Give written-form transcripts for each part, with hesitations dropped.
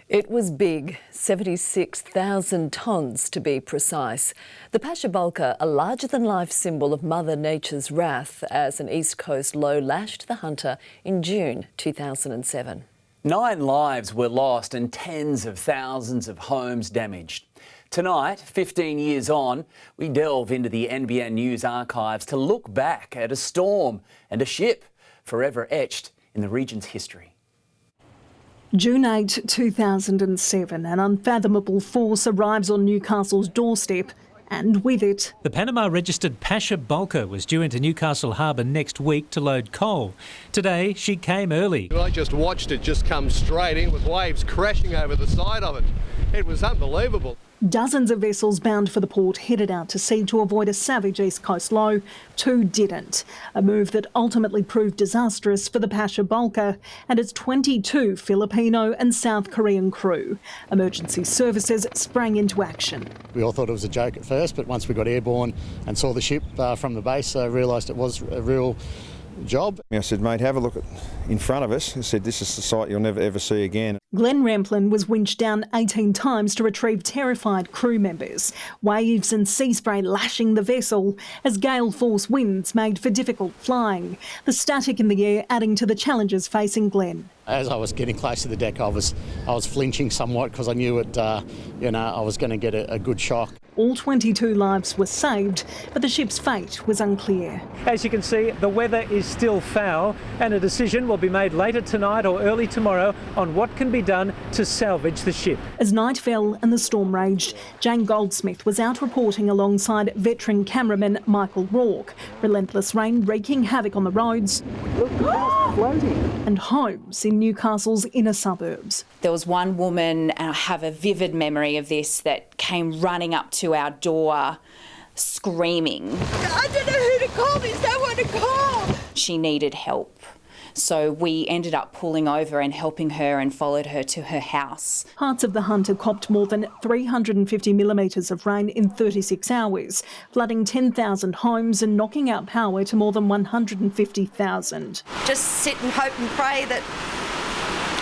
It was big, 76,000 tonnes to be precise. The Pasha, a larger-than-life symbol of Mother Nature's wrath as an East Coast low lashed the hunter in June 2007. 9 lives were lost and tens of thousands of homes damaged. Tonight, 15 years on, we delve into the NBN News archives to look back at a storm and a ship forever etched in the region's history. June 8, 2007, an unfathomable force arrives on Newcastle's doorstep, and with it, the Panama-registered Pasha was due into Newcastle Harbour next week to load coal. Today, she came early. I just watched it just come straight in with waves crashing over the side of it. It was unbelievable. Dozens of vessels bound for the port headed out to sea to avoid a savage East Coast low. 2 didn't. A move that ultimately proved disastrous for the Pasha and its 22 Filipino and South Korean crew. Emergency services sprang into action. We all thought it was a joke at first, but once we got airborne and saw the ship from the base, I realised it was a real job. I said, mate, have a look in front of us. I said, this is the sight you'll never ever see again. Glenn Ramplin was winched down 18 times to retrieve terrified crew members. Waves and sea spray lashing the vessel as gale force winds made for difficult flying. The static in the air adding to the challenges facing Glenn. As I was getting close to the deck, I was flinching somewhat because I knew it, I was going to get a good shock. All 22 lives were saved, but the ship's fate was unclear. As you can see, the weather is still foul and a decision will be made later tonight or early tomorrow on what can be done to salvage the ship. As night fell and the storm raged, Jane Goldsmith was out reporting alongside veteran cameraman Michael Rourke. Relentless rain wreaking havoc on the roads and homes in Newcastle's inner suburbs. There was one woman, and I have a vivid memory of this, that came running up to our door screaming. I don't know who to call, there's no one to call. She needed help. So we ended up pulling over and helping her and followed her to her house. Parts of the Hunter copped more than 350 millimetres of rain in 36 hours, flooding 10,000 homes and knocking out power to more than 150,000. Just sit and hope and pray that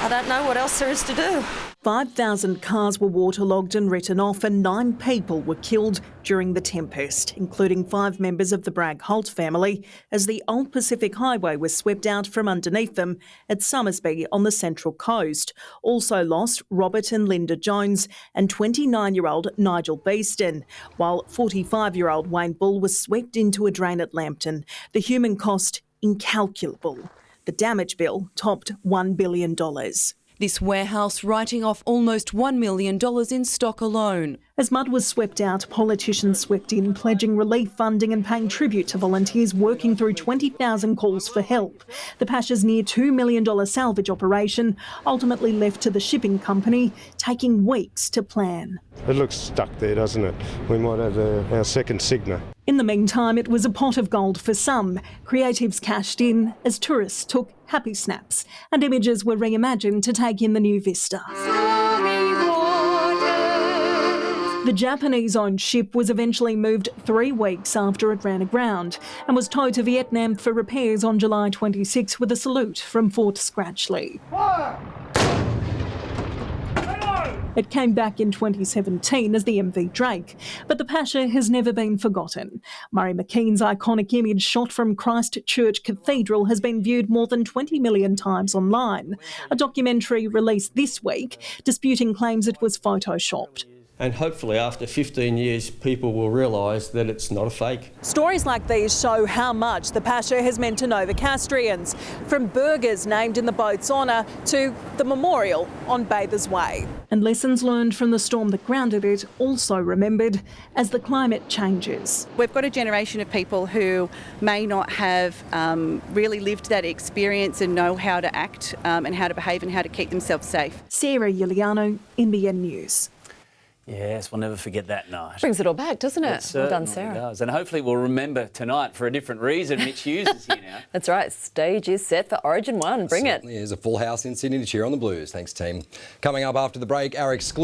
I don't know what else there is to do. 5,000 cars were waterlogged and written off and 9 people were killed during the tempest, including 5 members of the Bragg-Holt family, as the Old Pacific Highway was swept out from underneath them at Somersby on the Central Coast. Also lost Robert and Linda Jones and 29-year-old Nigel Beeston, while 45-year-old Wayne Bull was swept into a drain at Lambton. The human cost incalculable. The damage bill topped $1 billion. This warehouse writing off almost $1 million in stock alone. As mud was swept out, politicians swept in, pledging relief funding and paying tribute to volunteers working through 20,000 calls for help. The Pasha's near $2 million salvage operation ultimately left to the shipping company, taking weeks to plan. It looks stuck there, doesn't it? We might have our second Sigma. In the meantime, it was a pot of gold for some. Creatives cashed in as tourists took happy snaps and images were reimagined to take in the new vista. The Japanese-owned ship was eventually moved 3 weeks after it ran aground and was towed to Vietnam for repairs on July 26 with a salute from Fort Scratchley. It came back in 2017 as the MV Drake, but the Pasha has never been forgotten. Murray McKean's iconic image shot from Christchurch Cathedral has been viewed more than 20 million times online. A documentary released this week disputing claims it was photoshopped. And hopefully after 15 years, people will realise that it's not a fake. Stories like these show how much the Pasha has meant to Novocastrians, from burgers named in the boat's honour to the memorial on Bathers Way. And lessons learned from the storm that grounded it also remembered as the climate changes. We've got a generation of people who may not have really lived that experience and know how to act and how to behave and how to keep themselves safe. Sarah Iuliano, NBN News. Yes, we'll never forget that night. Brings it all back, doesn't it? It Well done, certainly Sarah. does. And hopefully we'll remember tonight for a different reason. Mitch Hughes is here now. That's right. Stage is set for Origin 1. Bring it. Certainly is a full house in Sydney to cheer on the Blues. Thanks, team. Coming up after the break, our exclusive